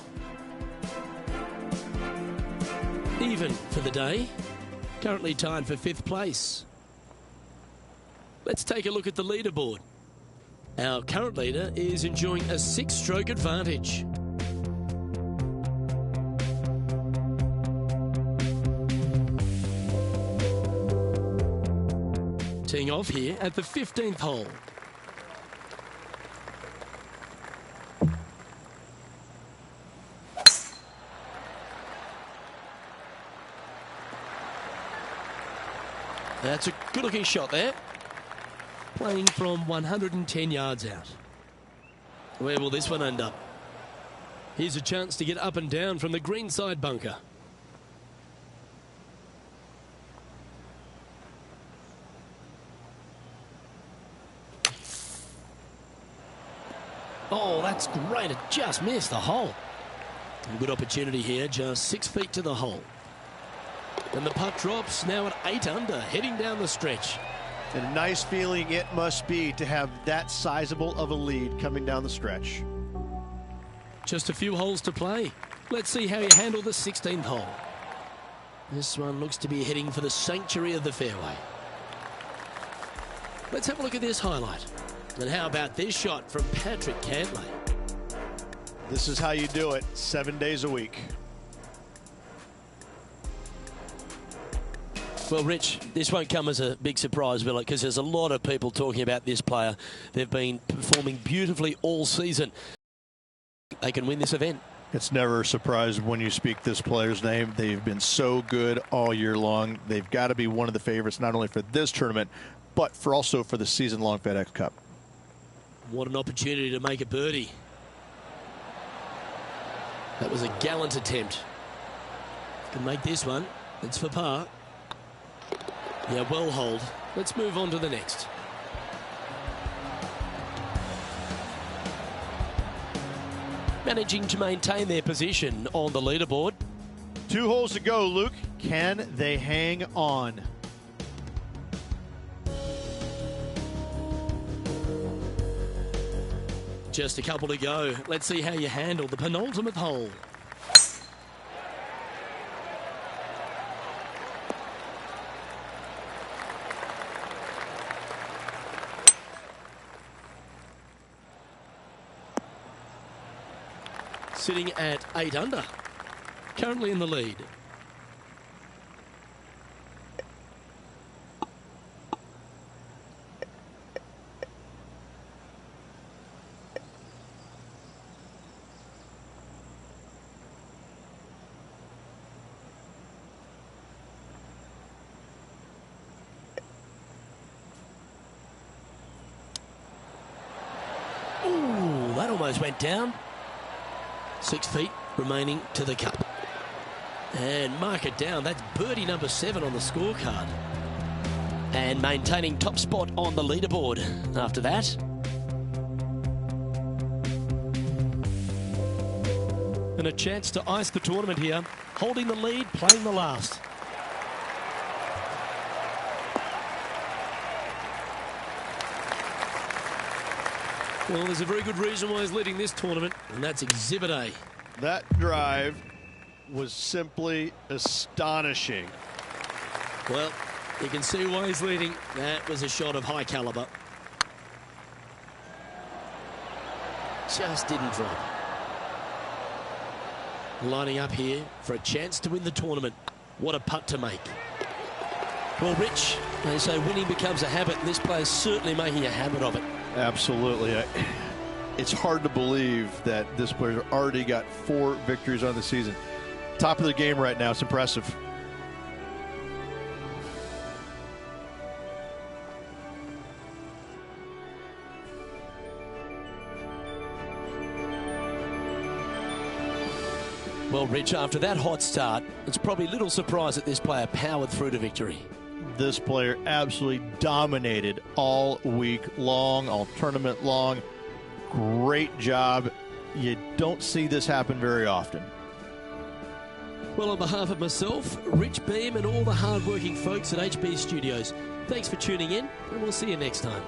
Even for the day. Currently tied for 5th place. Let's take a look at the leaderboard. Our current leader is enjoying a 6-stroke advantage. Teeing off here at the 15th hole. That's a good-looking shot there. Playing from 110 yards out. Where will this one end up? Here's a chance to get up and down from the greenside bunker. Oh, that's great. It just missed the hole. Good opportunity here, just 6 feet to the hole. And the putt drops now at 8 under, heading down the stretch. And a nice feeling it must be to have that sizable of a lead coming down the stretch. Just a few holes to play. Let's see how you handle the 16th hole. This one looks to be heading for the sanctuary of the fairway. Let's have a look at this highlight. And how about this shot from Patrick Cantlay? This is how you do it 7 days a week. Well, Rich, this won't come as a big surprise, will it? Because there's a lot of people talking about this player. They've been performing beautifully all season. They can win this event. It's never a surprise when you speak this player's name. They've been so good all year long. They've got to be one of the favorites, not only for this tournament, but also for the season-long FedEx Cup. What an opportunity to make a birdie. That was a gallant attempt. Can make this one. It's for par. Yeah, well hold. Let's move on to the next. Managing to maintain their position on the leaderboard. 2 holes to go, Luke. Can they hang on? Just a couple to go. Let's see how you handle the penultimate hole. Sitting at 8 under. Currently in the lead. Ooh, that almost went down. 6 feet remaining to the cup. And mark it down. That's birdie number 7 on the scorecard. And maintaining top spot on the leaderboard after that. And a chance to ice the tournament here. Holding the lead, playing the last. Well, there's a very good reason why he's leading this tournament, and that's Exhibit A. That drive was simply astonishing. Well, you can see why he's leading. That was a shot of high caliber. Just didn't drop. Lining up here for a chance to win the tournament. What a putt to make. Well, Rich, they say winning becomes a habit, and this player's certainly making a habit of it. Absolutely. It's hard to believe that this player's already got 4 victories on the season. Top of the game right now. It's impressive. Well, Rich, after that hot start, it's probably little surprise that this player powered through to victory. This player absolutely dominated all week long, all tournament long. Great job. You don't see this happen very often. Well, on behalf of myself, Rich Beam, and all the hard-working folks at HB Studios, thanks for tuning in, and we'll see you next time.